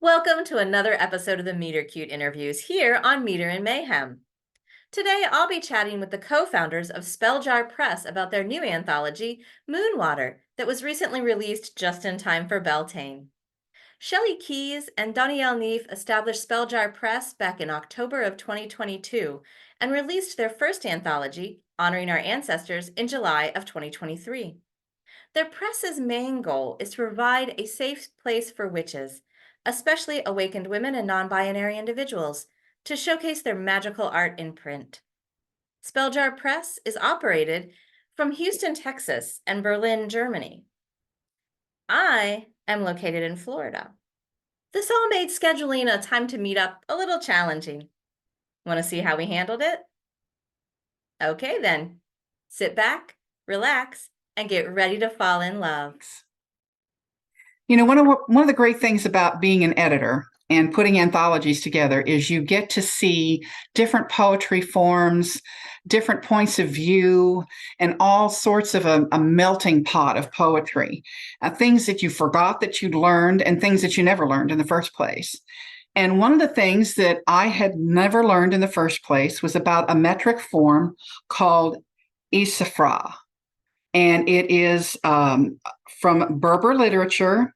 Welcome to another episode of the Meter Cute interviews here on Meter and Mayhem. Today, I'll be chatting with the co-founders of Spelljar Press about their new anthology, Moonwater, that was recently released just in time for Beltane. Sheli Keyes and Danielle Neef established Spelljar Press back in October of 2022 and released their first anthology, Honoring Our Ancestors, in July of 2023. Their press's main goal is to provide a safe place for witches, especially awakened women and non-binary individuals, to showcase their magical art in print. Spelljar Press is operated from Houston, Texas, and Berlin, Germany. I am located in Florida. This all made scheduling a time to meet up a little challenging. Want to see how we handled it? Okay then, sit back, relax, and get ready to fall in love. You know, one of the great things about being an editor and putting anthologies together is you get to see different poetry forms, different points of view, and all sorts of a melting pot of poetry, things that you forgot that you'd learned and things that you never learned in the first place. And one of the things that I had never learned in the first place was about a metric form called Isafra. And it is from Berber literature.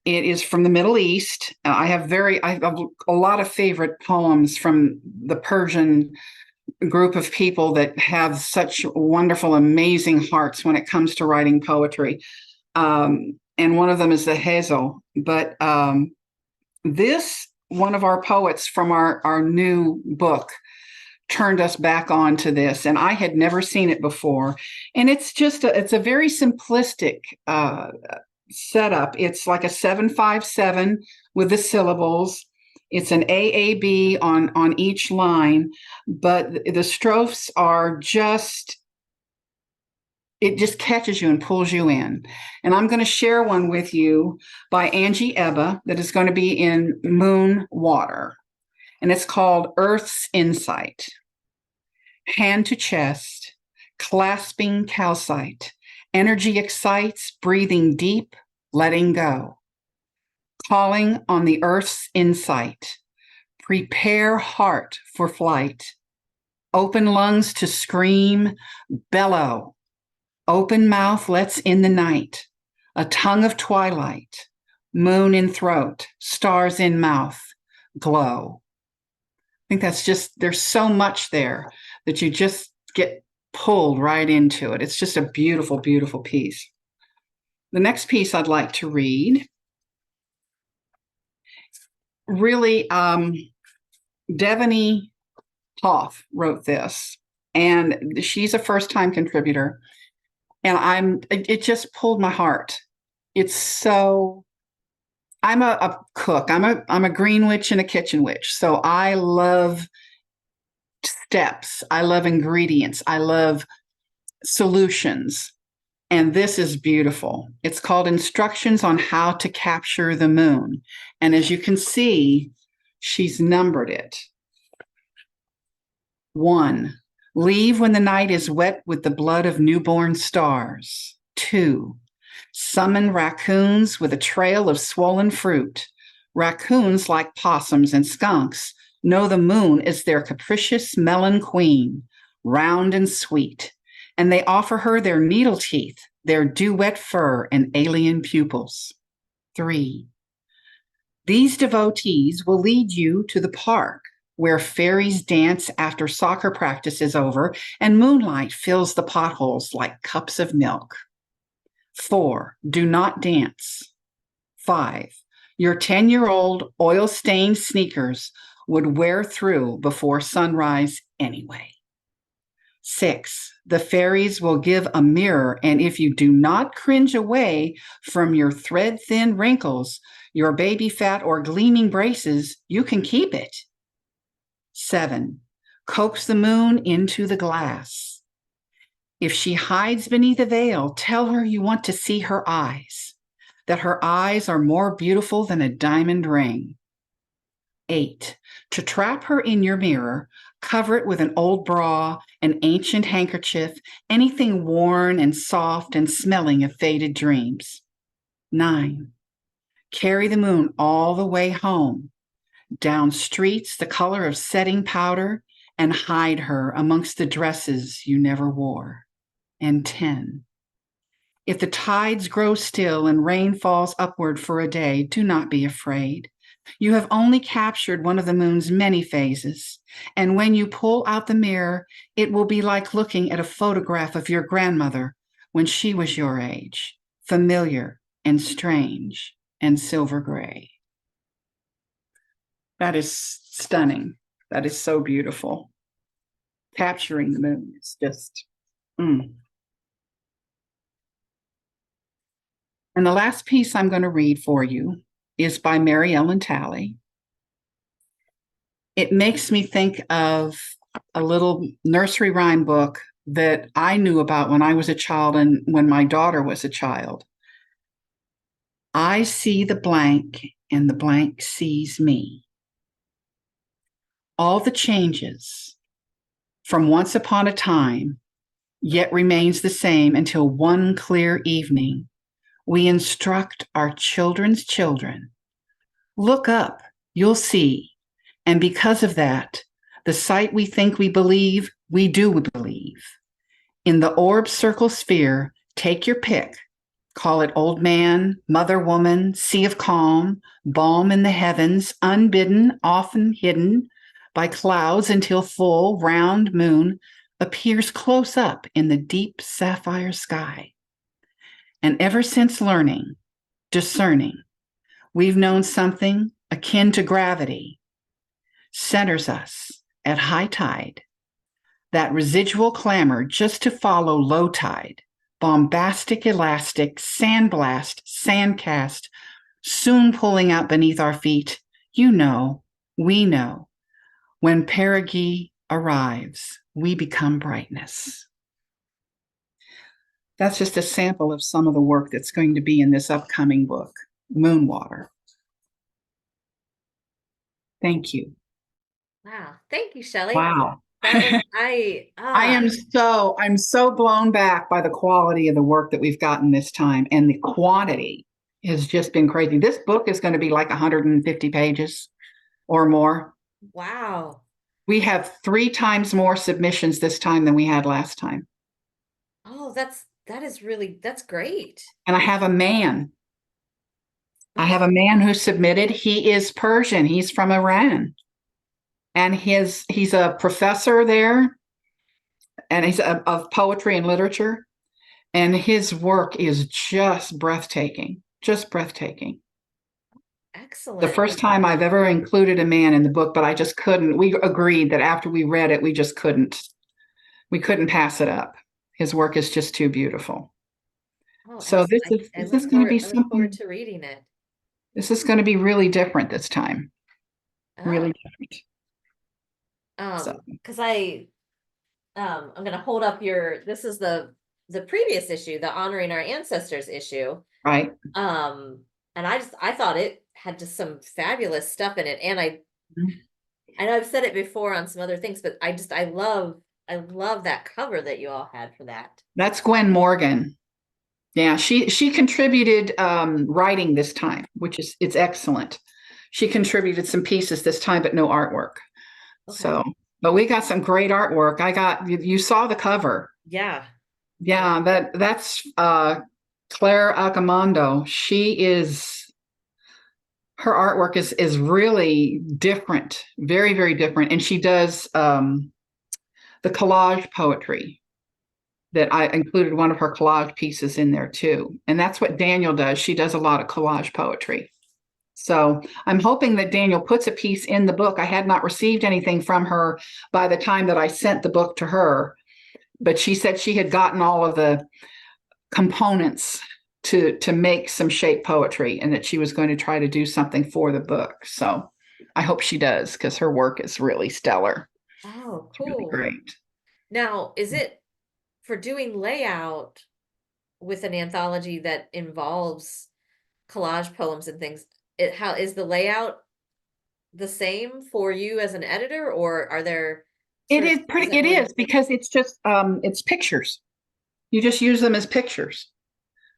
It is from the Middle East. I have a lot of favorite poems from the Persian group of people that have such wonderful, amazing hearts when it comes to writing poetry. And one of them is the Hazel. But this, one of our poets from our new book, turned us back on to this, and I had never seen it before. And it's a very simplistic setup. It's like a 7-5-7 with the syllables. It's an AAB on each line, but the strophes are it just catches you and pulls you in. And I'm going to share one with you by Angie Ebba that is going to be in Moonwater. And it's called Earth's Insight. Hand to chest, clasping calcite. Energy excites, breathing deep, letting go. Calling on the earth's insight. Prepare heart for flight. Open lungs to scream, bellow. Open mouth lets in the night. A tongue of twilight. Moon in throat, stars in mouth, glow. I think there's so much there that you just get pulled right into it. It's just a beautiful, beautiful piece. The next piece I'd like to read, really, Devaney Hoff wrote this, and she's a first-time contributor, and it just pulled my heart. I'm a cook. I'm a green witch and a kitchen witch. So I love steps. I love ingredients. I love solutions. And this is beautiful. It's called Instructions on How to Capture the Moon. And as you can see, she's numbered it. 1, leave when the night is wet with the blood of newborn stars. 2, summon raccoons with a trail of swollen fruit. Raccoons, like possums and skunks, know the moon is their capricious melon queen, round and sweet, and they offer her their needle teeth, their dew-wet fur, and alien pupils. 3, these devotees will lead you to the park where fairies dance after soccer practice is over and moonlight fills the potholes like cups of milk. 4, do not dance. 5, your 10-year-old oil-stained sneakers would wear through before sunrise anyway. 6, the fairies will give a mirror, and if you do not cringe away from your thread-thin wrinkles, your baby fat, or gleaming braces, you can keep it. 7, coax the moon into the glass. If she hides beneath a veil, tell her you want to see her eyes, that her eyes are more beautiful than a diamond ring. 8, to trap her in your mirror, cover it with an old bra, an ancient handkerchief, anything worn and soft and smelling of faded dreams. 9, carry the moon all the way home, down streets the color of setting powder, and hide her amongst the dresses you never wore. And 10. If the tides grow still and rain falls upward for a day, do not be afraid. You have only captured one of the moon's many phases, and when you pull out the mirror, it will be like looking at a photograph of your grandmother when she was your age, familiar and strange and silver gray. That is stunning. That is so beautiful. Capturing the moon is just, And the last piece I'm going to read for you is by Mary Ellen Talley. It makes me think of a little nursery rhyme book that I knew about when I was a child and when my daughter was a child. I see the blank and the blank sees me. All the changes from once upon a time yet remains the same until one clear evening we instruct our children's children. Look up, you'll see. And because of that, the sight we think we believe, we do believe. In the orb circle sphere, take your pick. Call it old man, mother woman, sea of calm, balm in the heavens, unbidden, often hidden by clouds until full, round moon appears close up in the deep sapphire sky. And ever since learning, discerning, we've known something akin to gravity centers us at high tide, that residual clamor just to follow low tide, bombastic, elastic, sandblast, sandcast, soon pulling out beneath our feet. You know, we know, when perigee arrives, we become brightness. That's just a sample of some of the work that's going to be in this upcoming book, Moonwater. Thank you. Wow. Thank you, Sheli. Wow. That was I'm so blown back by the quality of the work that we've gotten this time, and the quantity has just been crazy. This book is going to be like 150 pages or more. wow. We have 3 times more submissions this time than we had last time. Oh, that's great. And I have a man. I have a man who submitted. He is Persian. He's from Iran. And he's a professor there, and he's of poetry and literature. And his work is just breathtaking, just breathtaking. Excellent. The first time I've ever included a man in the book, but I just couldn't. We agreed that after we read it, we just couldn't. We couldn't pass it up. His work is just too beautiful. Oh, So this is going to be I look forward something. to reading it. This is going to be really different this time. Really different. Because I'm gonna hold up this is the previous issue, the honoring our ancestors issue. Right. And I thought it had just some fabulous stuff in it. And I know I've said it before on some other things, but I love that cover that you all had for that. That's Gwen Morgan. Yeah, she contributed writing this time, which it's excellent. She contributed some pieces this time, but no artwork. Okay. So, but we got some great artwork. You saw the cover. Yeah. Yeah, that's Claire Acamondo. Her artwork is really different, very, very different. And she does the collage poetry that I included one of her collage pieces in there too. And that's what Daniel does. She does a lot of collage poetry. So I'm hoping that Daniel puts a piece in the book. I had not received anything from her by the time that I sent the book to her, but she said she had gotten all of the components to make some shape poetry, and that she was going to try to do something for the book. So I hope she does, because her work is really stellar. Oh, It's cool. really great. Now, is it for doing layout with an anthology that involves collage poems and things? How is the layout the same for you as an editor, or are there? It is because it's just it's pictures. You just use them as pictures.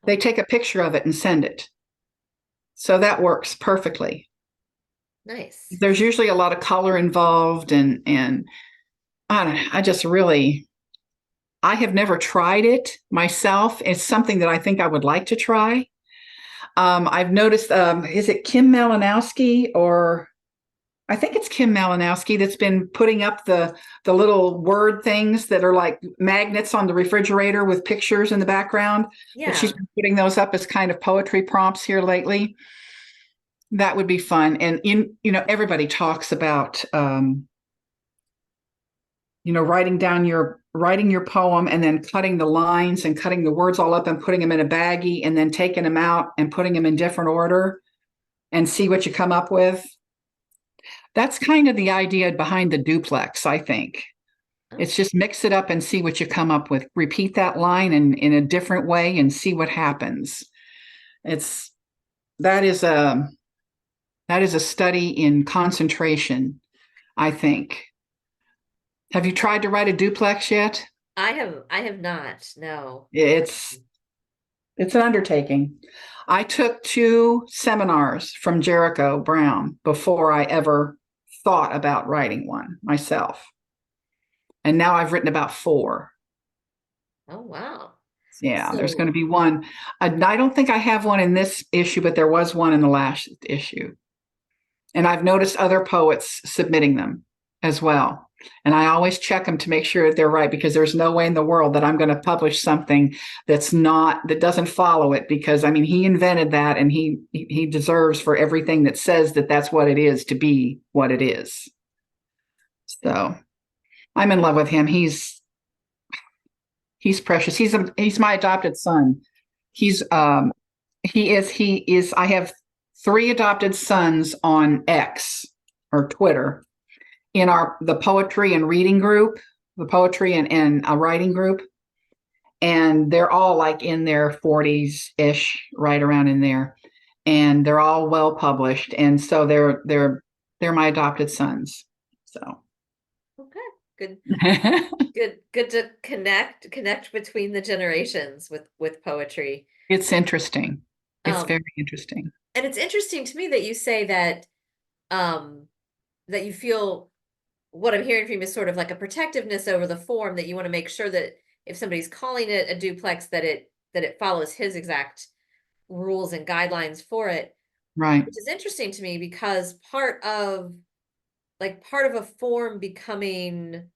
They take a picture of it and send it. So that works perfectly. Nice. There's usually a lot of color involved, and I don't know, I have never tried it myself. It's something that I think I would like to try. I've noticed, is it Kim Malinowski, or I think it's Kim Malinowski that's been putting up the little word things that are like magnets on the refrigerator with pictures in the background. That she's Yeah. been putting those up as kind of poetry prompts here lately. That would be fun. And everybody talks about writing your poem and then cutting the lines and cutting the words all up and putting them in a baggie and then taking them out and putting them in different order and see what you come up with. That's kind of the idea behind the duplex, I think. Oh, It's just mix it up and see what you come up with. Repeat that line in a different way and see what happens. It's that is a that is a study in concentration, I think. Have you tried to write a duplex yet? I have not. No. It's an undertaking. I took 2 seminars from Jericho Brown before I ever thought about writing one myself. And now I've written about 4. Oh, wow. Yeah, there's going So, to be one. I don't think I have one in this issue, but there was one in the last issue. And I've noticed other poets submitting them as well. And I always check them to make sure that they're right, because there's no way in the world that I'm going to publish something that doesn't follow it, because I mean, he invented that, and he deserves for everything that says that that's what it is to be what it is. So I'm in love with him. He's precious. He's my adopted son. He's he is I have 3 adopted sons on X or Twitter in the poetry and reading group, the poetry and a writing group. And they're all like in their 40s ish, right around in there. And they're all well published. And so they're my adopted sons. So okay. Good. Good to connect between the generations with poetry. it's interesting. It's Um, very interesting. and it's interesting to me that you say um that you feel what I'm hearing from you is sort of like a protectiveness over the form, that you want to make sure that if somebody's calling it a duplex, that it follows his exact rules and guidelines for it, Right. which is interesting to me because part of a form becoming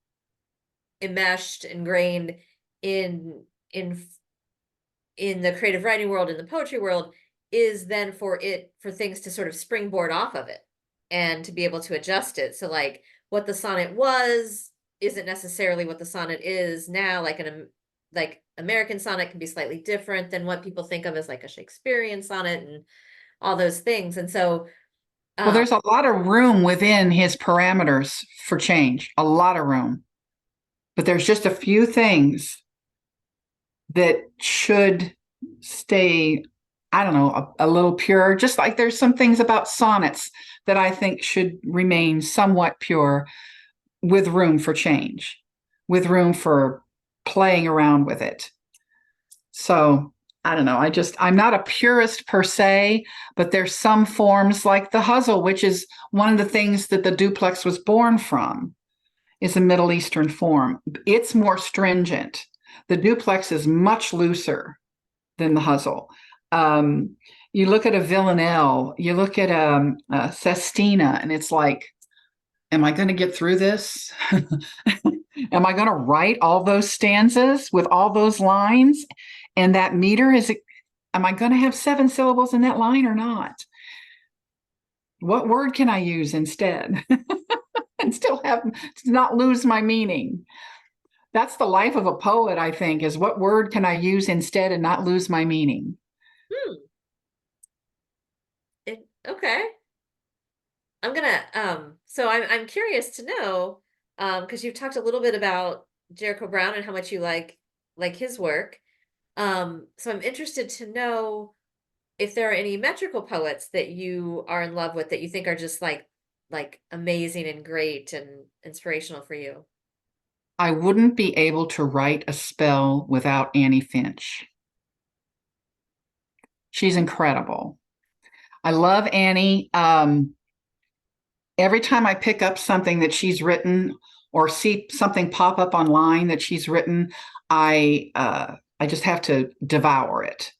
enmeshed, ingrained in in in the creative writing world, in the poetry world, is then for things to sort of springboard off of it and to be able to adjust it. So like what the sonnet was isn't necessarily what the sonnet is now. Like American sonnet can be slightly different than what people think of as like a Shakespearean sonnet and all those things. And so Well, um there's a lot of room within his parameters for change, a lot of room. But there's just a few things that should stay, I don't know, a little pure. Just like there's some things about sonnets that I think should remain somewhat pure, with room for change, with room for playing around with it. So I don't know. I'm not a purist per se, but there's some forms like the hustle, which is one of the things that the duplex was born from, is a Middle Eastern form. It's more stringent. The duplex is much looser than the hustle. You look at a villanelle, you look at a sestina, and it's like, am I going to get through this? Am I going to write all those stanzas with all those lines? And that meter am I going to have 7 syllables in that line or not? What word can I use instead and still have to not lose my meaning? That's the life of a poet, I think, is what word can I use instead and not lose my meaning? hmm, okay. I'm gonna so I'm curious to know, because you've talked a little bit about Jericho Brown and how much you like his work. So I'm interested to know if there are any metrical poets that you are in love with that you think are just like amazing and great and inspirational for you. I wouldn't be able to write a spell without Annie Finch. She's incredible. I love Annie. Every time I pick up something that she's written or see something pop up online that she's written, I just have to devour it.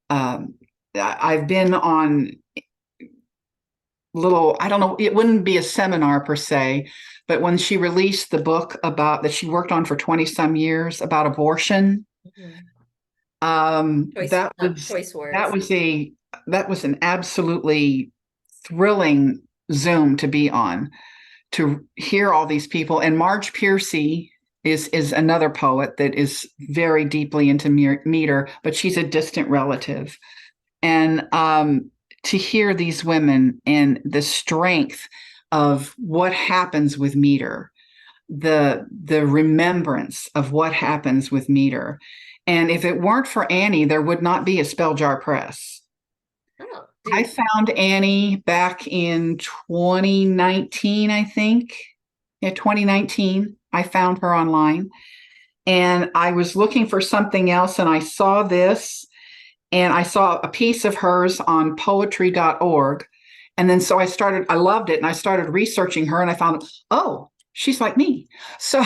Um, I've been on little, I don't know, it wouldn't be a seminar per se, but when she released the book about that she worked on for 20 some years about abortion, Mhm. Choice, that was choice that words. was a that was an absolutely thrilling Zoom to be on, to hear all these people. And Marge Piercy is another poet that is very deeply into meter, but she's a distant relative. And to hear these women and the strength of what happens with meter, the remembrance of what happens with meter. And if it weren't for Annie, there would not be a Spell Jar Press. Oh, I dude. found Annie back in 2019, I think. Yeah, 2019. I found her online and I was looking for something else and I saw this and I saw a piece of hers on poetry.org. And then so I loved it and I started researching her and I found, oh, she's like me. So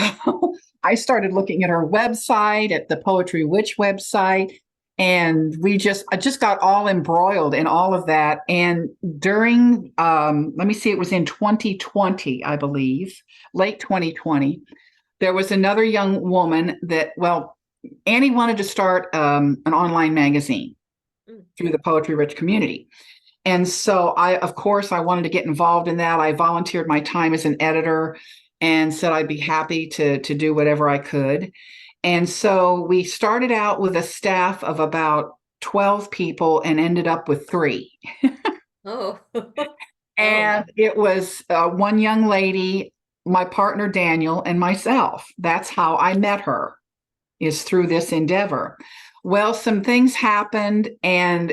I started looking at her website, at the Poetry Witch website, and I just got all embroiled in all of that. And during, let me see, it was in 2020, I believe, late 2020, there was another young woman that, well, Annie wanted to start an online magazine Mm. through the Poetry Rich community. And so of course, I wanted to get involved in that. I volunteered my time as an editor and said I'd be happy to do whatever I could. And so we started out with a staff of about 12 people and ended up with three. Oh. Oh. And it was one young lady, my partner Daniel, and myself. That's how I met her, is through this endeavor. Well, some things happened and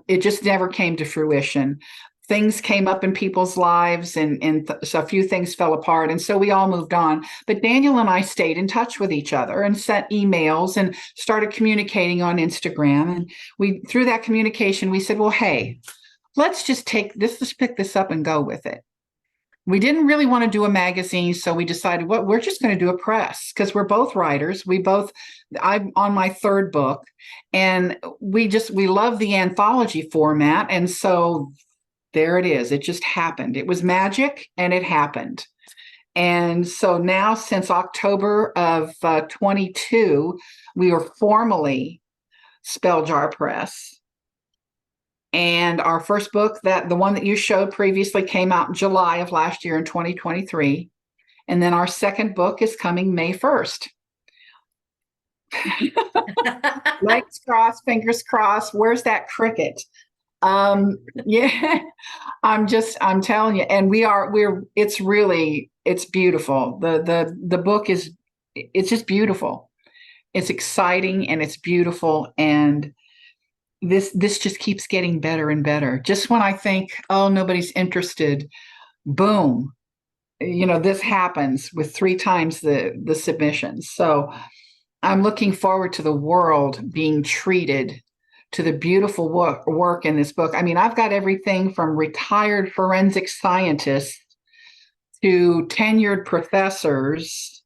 it just never came to fruition. Things came up in people's lives so a few things fell apart. And so we all moved on. But Daniel and I stayed in touch with each other and sent emails and started communicating on Instagram. And through that communication, we said, well, hey, let's pick this up and go with it. We didn't really want to do a magazine, so we decided, what, we're just going to do a press because we're both writers. I'm on my third book, and we love the anthology format, and so there it is. It just happened. It was magic, and it happened. And so now, since October of 22, we are formally Spell Jar Press. And our first book, the one that you showed previously, came out in July of last year in 2023. And then our second book is coming May 1st. Legs crossed, fingers crossed. Where's that cricket? Yeah, I'm telling you. And it's beautiful. The book it's just beautiful. It's exciting and it's beautiful. And this just keeps getting better and better. Just when I think, oh, nobody's interested, boom, this happens with three times the submissions. So I'm looking forward to the world being treated to the beautiful work in this book. I mean, I've got everything from retired forensic scientists to tenured professors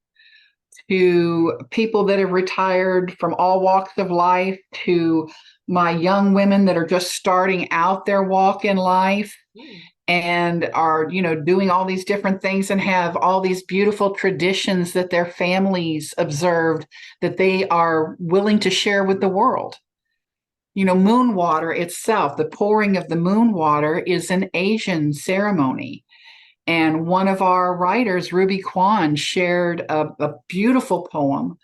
to people that have retired from all walks of life to my young women that are just starting out their walk in life Mm. and are doing all these different things and have all these beautiful traditions that their families observed that they are willing to share with the world. Moon water itself, the pouring of the moon water, is an Asian ceremony. And one of our writers, Ruby Kwan, shared a beautiful poem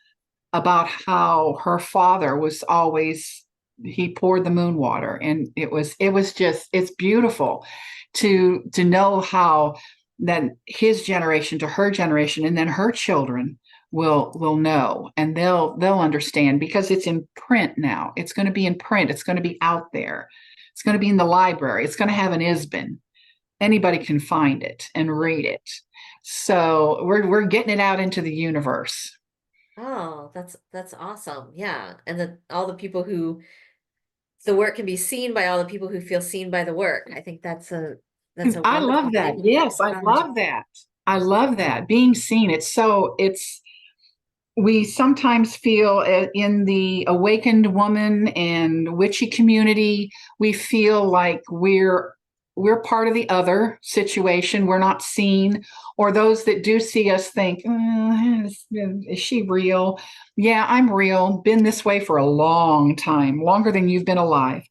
about how her father was always, he poured the moon water. And it's beautiful to know how then his generation to her generation and then her children will know and they'll understand because it's in print now. It's going to be in print. It's going to be out there. It's going to be in the library. It's going to have an ISBN. Anybody can find it and read it. So we're getting it out into the universe. Oh, that's awesome. Yeah. And all the people who the work can be seen by all the people who feel seen by the work. I think that's a I wonderful love that. thing with Yes, I technology. love that. I love that. Being seen. We sometimes feel in the awakened woman and witchy community, we feel like we're part of the other situation. We're not seen, or those that do see us think, is she real? Yeah, I'm real. Been this way for a long time, longer than you've been alive.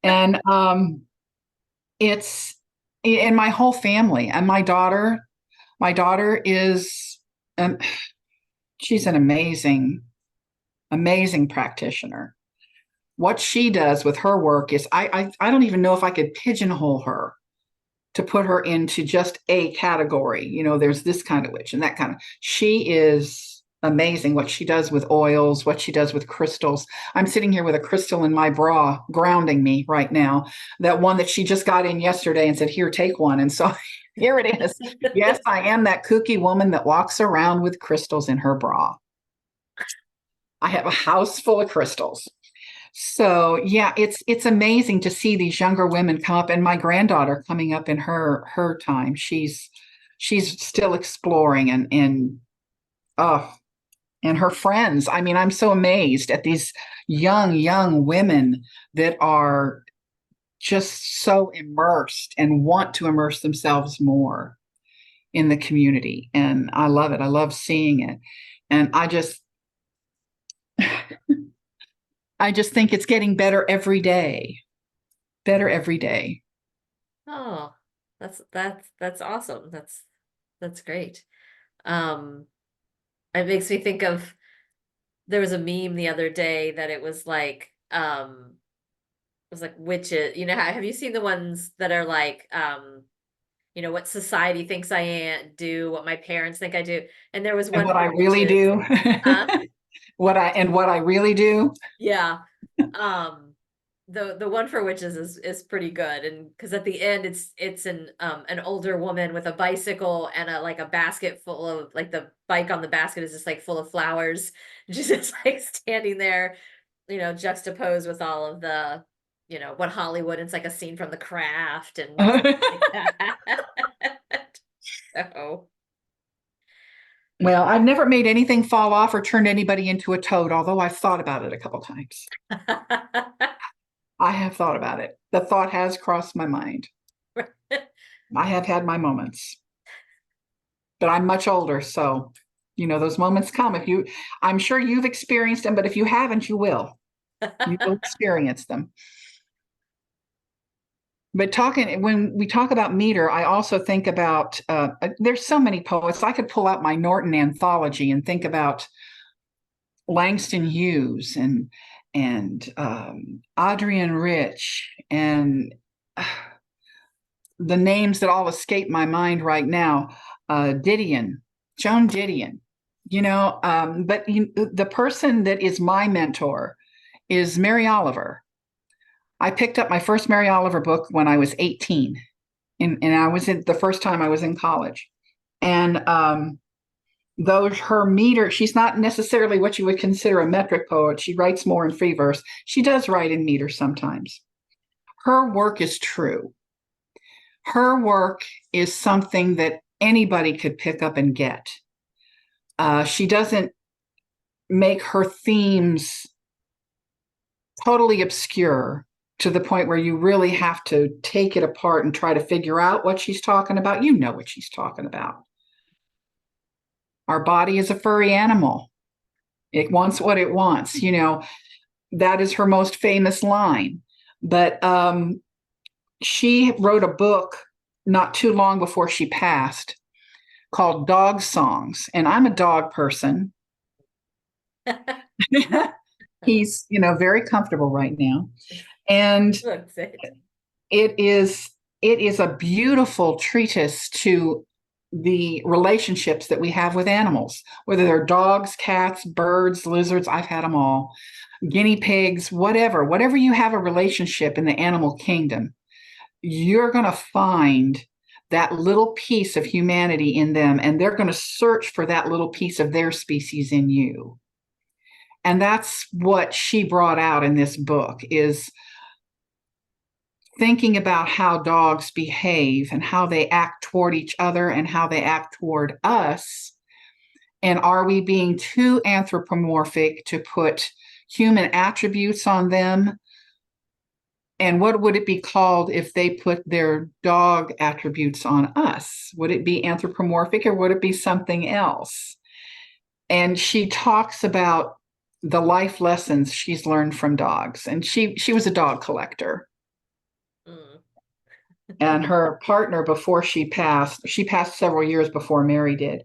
And it's in my whole family. And my daughter is, um, she's an amazing practitioner. What she does with her work is, I don't even know if I could pigeonhole her to put her into just a category. There's this kind of witch and that kind of. She is amazing what she does with oils, what she does with crystals. I'm sitting here with a crystal in my bra grounding me right now. That one that she just got in yesterday and said, "Here, take one." And so here it is. Yes, I am that kooky woman that walks around with crystals in her bra. I have a house full of crystals. So yeah, it's amazing to see these younger women come up, and my granddaughter coming up in her time. She's still exploring, oh, and her friends. I mean, I'm so amazed at these young women that are just so immersed and want to immerse themselves more in the community. And I love it. I love seeing it. And I just think it's getting better every day. Better every day. Oh, that's awesome. That's great. Um, it makes me think of there was a meme the other day that it was like witches. Have you seen the ones that are like what society thinks do, what my parents think I do, and there was And one what I for really witches. do, Huh? what I really do. Yeah. Um, the one for witches is pretty good, and because at the end it's an older woman with a bicycle and a basket full of, like, the bike on the basket is just like full of flowers. She's just like standing there, juxtaposed with all of the, what Hollywood, it's like a scene from The Craft and stuff like that. So Well, I've never made anything fall off or turned anybody into a toad, although I've thought about it a couple times. I have thought about it. The thought has crossed my mind. I have had my moments, but I'm much older, so those moments come. I'm sure you've experienced them, but if you haven't, you will. You will experience them. But when we talk about meter, I also think about there's so many poets. I could pull out my Norton anthology and think about Langston Hughes and Adrienne Rich and the names that all escape my mind right now. Joan Didion. But the person that is my mentor is Mary Oliver. I picked up my first Mary Oliver book when I was 18, and I was the first time I was in college. And though her meter, she's not necessarily what you would consider a metric poet. She writes more in free verse. She does write in meter sometimes. Her work is true. Her work is something that anybody could pick up and get. She doesn't make her themes totally obscure to the point where you really have to take it apart and try to figure out what she's talking about. You know what she's talking about. Our body is a furry animal. It wants what it wants. That is her most famous line. But she wrote a book not too long before she passed called Dog Songs. And I'm a dog person. He's, very comfortable right now. And it is a beautiful treatise to the relationships that we have with animals, whether they're dogs, cats, birds, lizards. I've had them all, guinea pigs, whatever you have a relationship in the animal kingdom, you're going to find that little piece of humanity in them, and they're going to search for that little piece of their species in you. And that's what she brought out in this book is thinking about how dogs behave and how they act toward each other and how they act toward us. And are we being too anthropomorphic to put human attributes on them? And what would it be called if they put their dog attributes on us? Would it be anthropomorphic or would it be something else? And she talks about the life lessons she's learned from dogs. And she was a dog collector. Mm. And her partner, before she passed several years before Mary did,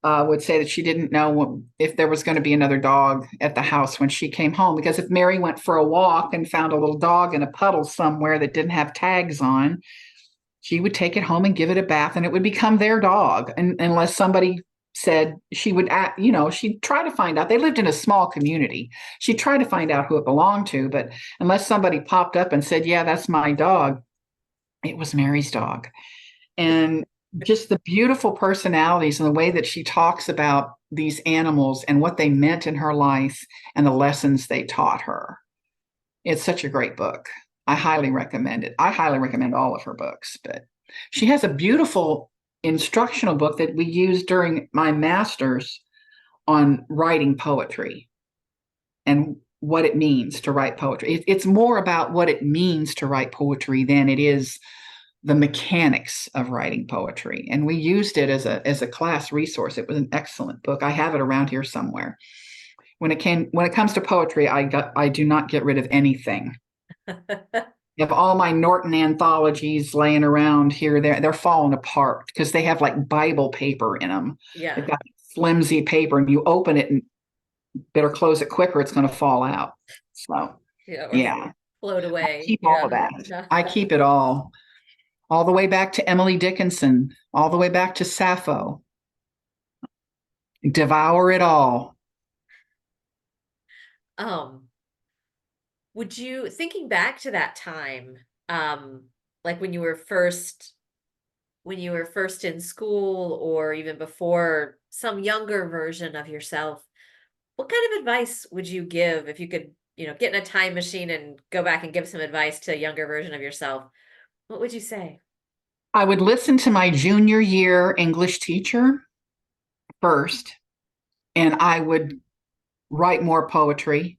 would say that she didn't know if there was going to be another dog at the house when she came home. Because if Mary went for a walk and found a little dog in a puddle somewhere that didn't have tags on, she would take it home and give it a bath, and it would become their dog. And unless somebody said, she would, she'd try to find out. They lived in a small community. She'd try to find out who it belonged to, but unless somebody popped up and said, yeah, that's my dog, it was Mary's dog. And just the beautiful personalities and the way that she talks about these animals and what they meant in her life and the lessons they taught her. It's such a great book. I highly recommend it. I highly recommend all of her books, but she has a beautiful instructional book that we used during my master's on writing poetry and what it means to write poetry. It's more about what it means to write poetry than it is the mechanics of writing poetry. And we used it as a class resource. It was an excellent book. I have it around here somewhere. When it comes to poetry, I do not get rid of anything. You have all my Norton anthologies laying around here. They're falling apart because they have like Bible paper in them. Yeah. They've got flimsy paper, and you open it and better close it quicker. It's going to fall out. So yeah, float away. I keep all of that. I keep it all the way back to Emily Dickinson, all the way back to Sappho. Devour it all. Would you, thinking back to that time, like when you were first in school or even before, some younger version of yourself, what kind of advice would you give if you could, get in a time machine and go back and give some advice to a younger version of yourself? What would you say? I would listen to my junior year English teacher first, and I would write more poetry.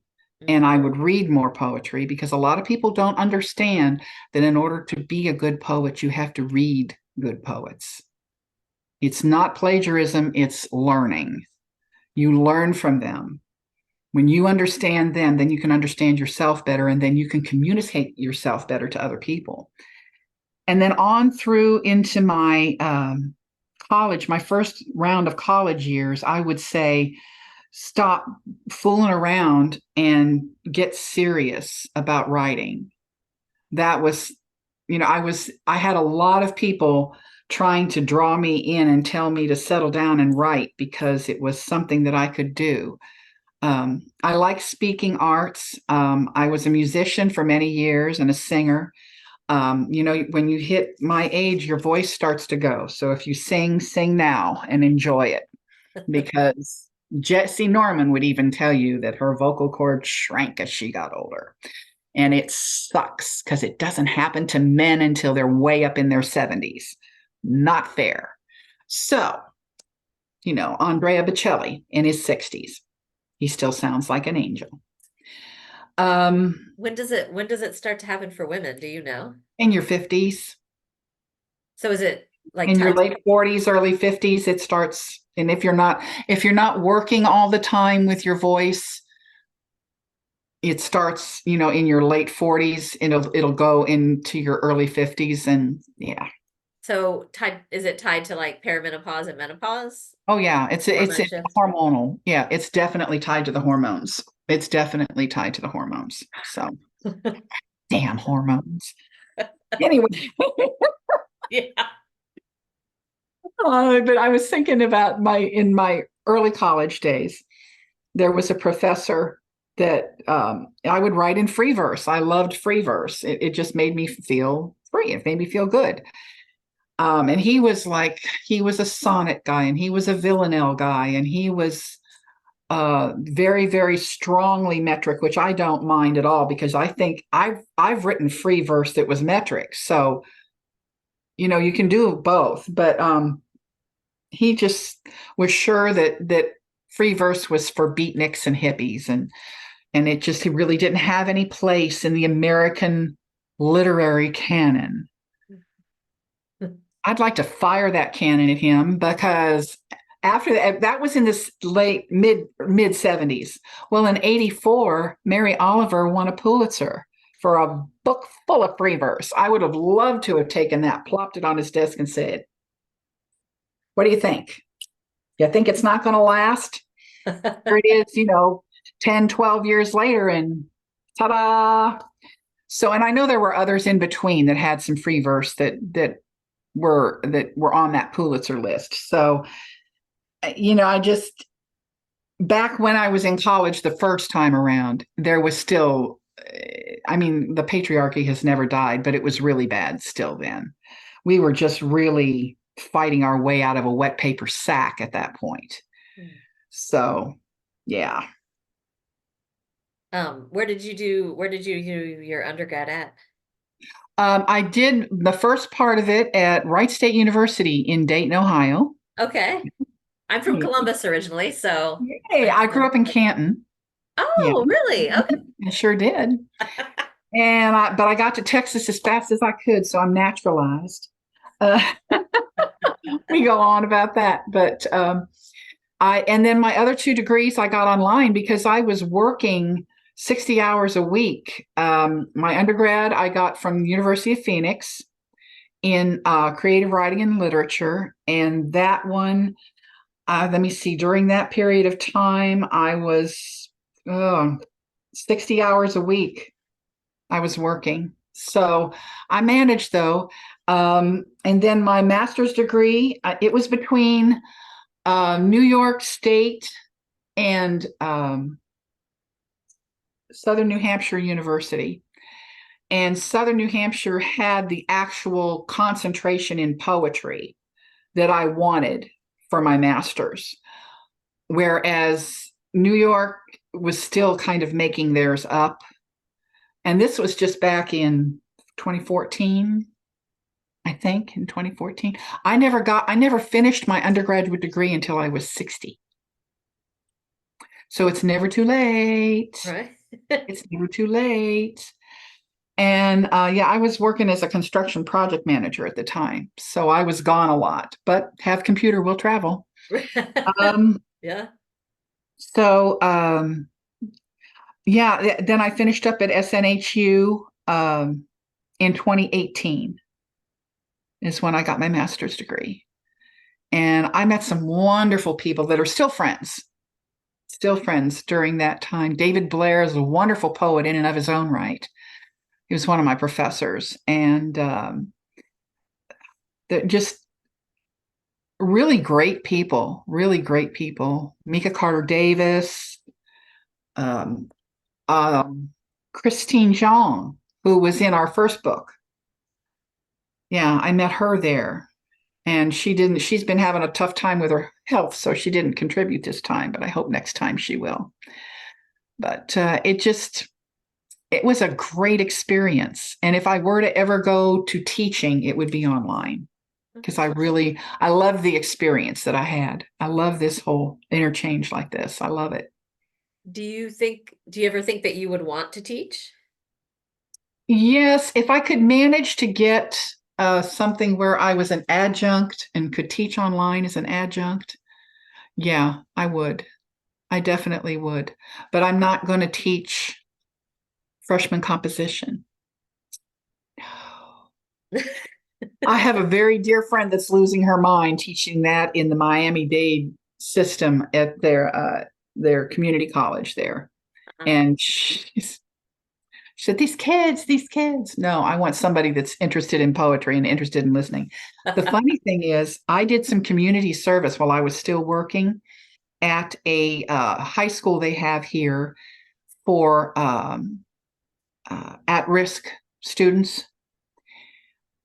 And I would read more poetry, because a lot of people don't understand that in order to be a good poet, you have to read good poets. It's not plagiarism, it's learning. You learn from them. When you understand them, then you can understand yourself better, and then you can communicate yourself better to other people. And then on through into my college, my first round of college years, I would say, stop fooling around and get serious about writing. That was, I had a lot of people trying to draw me in and tell me to settle down and write because it was something that I could do. I like speaking arts. I was a musician for many years and a singer. When you hit my age, your voice starts to go. So if you sing now and enjoy it, because Jessie Norman would even tell you that her vocal cords shrank as she got older. And it sucks because it doesn't happen to men until they're way up in their 70s. Not fair. So, Andrea Bocelli in his 60s, he still sounds like an angel. When does it start to happen for women? Do you know? In your 50s. So is it like in your late 40s, early 50s, it starts. And if you're not working all the time with your voice, it starts, in your late 40s, it'll go into your early 50s. And yeah. So is it tied to like perimenopause and menopause? Oh yeah. It's hormonal. Yeah. It's definitely tied to the hormones. So damn hormones. Anyway. Yeah. But I was thinking about in my early college days, there was a professor that I would write in free verse. I loved free verse. It just made me feel free. It made me feel good. And he was a sonnet guy, and he was a villanelle guy, and he was very, very strongly metric, which I don't mind at all because I think I've written free verse that was metric. So, you can do both. But he just was sure that free verse was for beatniks and hippies, and he really didn't have any place in the American literary canon. I'd like to fire that cannon at him because after that was in this late mid 70s. Well, in 84, Mary Oliver won a Pulitzer for a book full of free verse. I would have loved to have taken that, plopped it on his desk and said, "What do you think? You think it's not going to last?" Here it is, 10, 12 years later, and ta-da. So, and I know there were others in between that had some free verse that were on that Pulitzer list. So, I just, back when I was in college the first time around, there was still, the patriarchy has never died, but it was really bad still then. We were just really fighting our way out of a wet paper sack at that point. So, yeah. Where did you do your undergrad at? I did the first part of it at Wright State University in Dayton, Ohio. Okay. I'm from Columbus originally, so. Hey, I grew up in Canton. Yeah. Oh, really? Okay. I sure did. But I got to Texas as fast as I could, so I'm naturalized. We go on about that, but and then my other 2 degrees I got online because I was working 60 hours a week. My undergrad I got from the University of Phoenix in creative writing and literature. And that one, let me see, during that period of time, I was 60 hours a week I was working. So I managed though. And then my master's degree, it was between New York State and Southern New Hampshire University. And Southern New Hampshire had the actual concentration in poetry that I wanted for my master's, whereas New York was still kind of making theirs up. And this was just back in 2014, I think, in 2014. I never finished my undergraduate degree until I was 60. So it's never too late. Right. It's never too late. And I was working as a construction project manager at the time. So I was gone a lot, but have computer will travel. Yeah. So, then I finished up at SNHU in 2018 is when I got my master's degree. And I met some wonderful people that are still friends during that time. David Blair is a wonderful poet in and of his own right. He was one of my professors, and they're just really great people, Mika Carter Davis, Christine Zhang, who was in our first book. Yeah, I met her there. And she's been having a tough time with her health, so she didn't contribute this time, but I hope next time she will. But it was a great experience. And if I were to ever go to teaching, it would be online because I love the experience that I had. I love this whole interchange like this. I love it. Do you ever think that you would want to teach? Yes, if I could manage to get something where I was an adjunct and could teach online as an adjunct, yeah, I would. I definitely would. But I'm not going to teach freshman composition. I have a very dear friend that's losing her mind teaching that in the Miami-Dade system at their community college there. And she said, these kids. No, I want somebody that's interested in poetry and interested in listening. The funny thing is, I did some community service while I was still working at a high school they have here for at-risk students.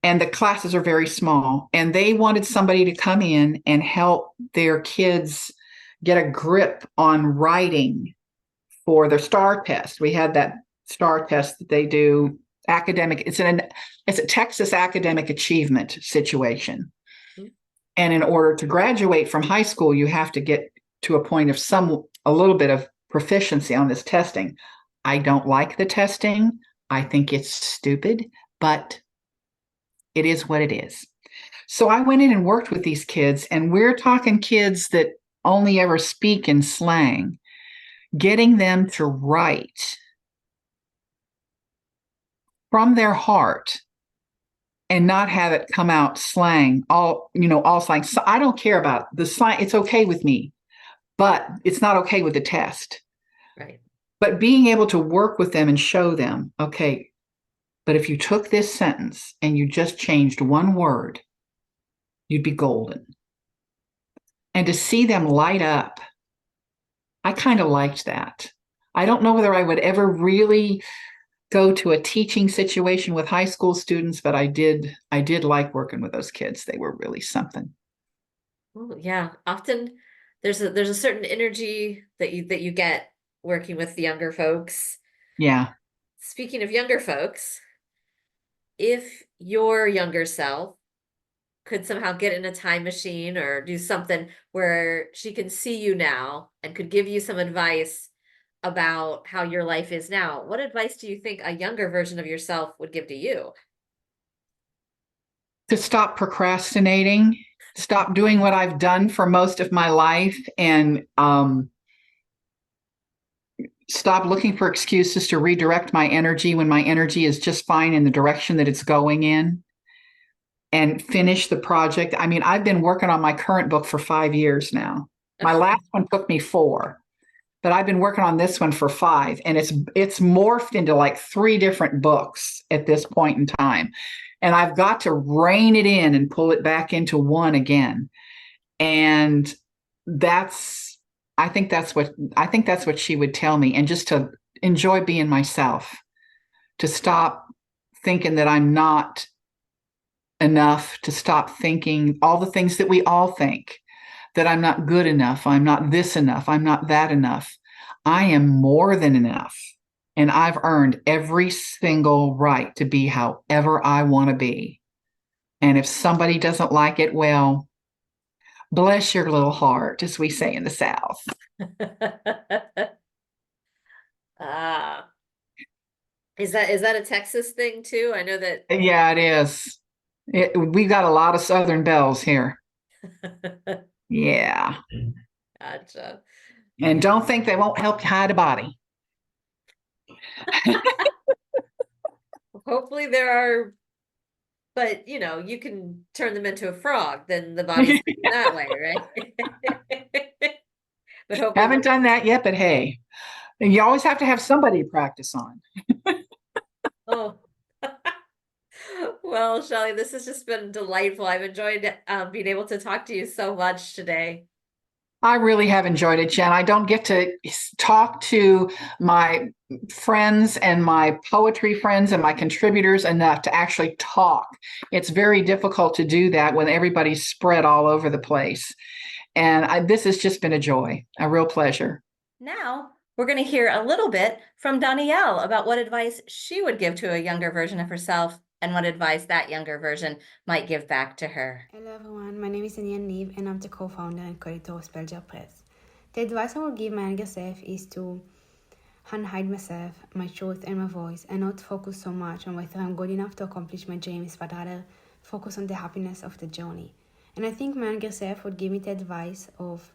And the classes are very small. And they wanted somebody to come in and help their kids get a grip on writing for their STAR test. We had that STAR test that they do academic. It's a Texas academic achievement situation. Mhm. And in order to graduate from high school, you have to get to a point of a little bit of proficiency on this testing. I don't like the testing. I think it's stupid, but it is what it is. So I went in and worked with these kids, and we're talking kids that only ever speak in slang, getting them to write from their heart and not have it come out slang, all slang. So I don't care about the slang. It's okay with me, but it's not okay with the test. Right. But being able to work with them and show them, okay, but if you took this sentence and you just changed one word, you'd be golden. And to see them light up, I kind of liked that. I don't know whether I would ever really go to a teaching situation with high school students, but I did like working with those kids. They were really something. Oh, yeah. Often there's a certain energy that you get working with the younger folks. Yeah. Speaking of younger folks, if your younger self could somehow get in a time machine or do something where she can see you now and could give you some advice about how your life is now, what advice do you think a younger version of yourself would give to you? To stop procrastinating, stop doing what I've done for most of my life, and stop looking for excuses to redirect my energy when my energy is just fine in the direction that it's going in, and finish the project. I mean, I've been working on my current book for 5 years now. My last one took me 4, but I've been working on this one for 5, and it's morphed into like 3 different books at this point in time. And I've got to rein it in and pull it back into one again. And I think that's what she would tell me, and just to enjoy being myself, to stop thinking that I'm not enough, to stop thinking all the things that we all think, that I'm not good enough, I'm not this enough, I'm not that enough. I am more than enough. And I've earned every single right to be however I want to be. And if somebody doesn't like it, well, bless your little heart, as we say in the South. Ah, is that a Texas thing too? I know that. Yeah, it is. We got a lot of Southern belles here. Yeah. Gotcha. And don't think they won't help you hide a body. Hopefully there are, but you can turn them into a frog, then the body's that way, right? But hopefully, Haven't done that yet, but hey, you always have to have somebody to practice on. oh. Well, Shelley, this has just been delightful. I've enjoyed being able to talk to you so much today. I really have enjoyed it, Jen. I don't get to talk to my friends and my poetry friends and my contributors enough to actually talk. It's very difficult to do that when everybody's spread all over the place. And this has just been a joy, a real pleasure. Now, we're going to hear a little bit from Danielle about what advice she would give to a younger version of herself and what advice that younger version might give back to her. Hello everyone, my name is Danielle Neve and I'm the co-founder and co-editor of Spelljar Press. The advice I would give my younger self is to unhide myself, my truth and my voice, and not focus so much on whether I'm good enough to accomplish my dreams, but rather focus on the happiness of the journey. And I think my younger self would give me the advice of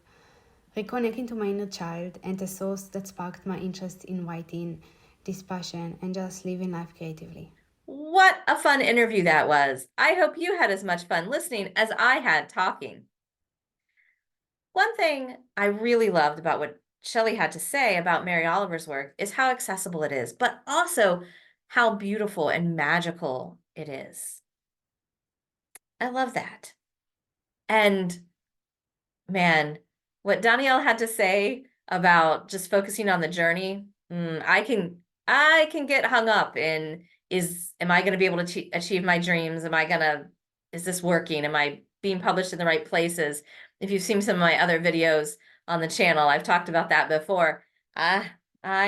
reconnecting to my inner child and the source that sparked my interest in writing, this passion, and just living life creatively. What a fun interview that was. I hope you had as much fun listening as I had talking. One thing I really loved about what Shelley had to say about Mary Oliver's work is how accessible it is, but also how beautiful and magical it is. I love that. And man, what Danielle had to say about just focusing on the journey, I can get hung up in, am I going to be able to achieve my dreams? Is this working? Am I being published in the right places? If you've seen some of my other videos, on the channel. I've talked about that before. I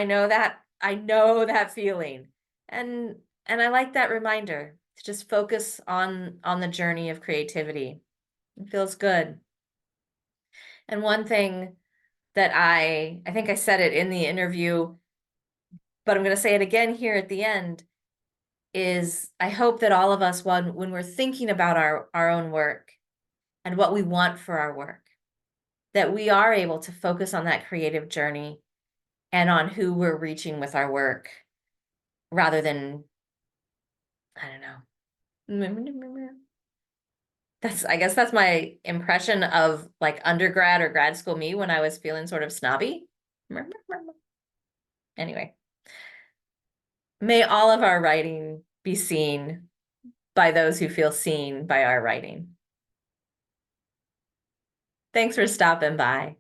know that feeling. And I like that reminder to just focus on the journey of creativity. It feels good. And one thing that I think I said it in the interview, but I'm going to say it again here at the end, is I hope that all of us, when we're thinking about our own work and what we want for our work, that we are able to focus on that creative journey and on who we're reaching with our work rather than, I don't know. I guess that's my impression of like undergrad or grad school me when I was feeling sort of snobby. Anyway, may all of our writing be seen by those who feel seen by our writing. Thanks for stopping by.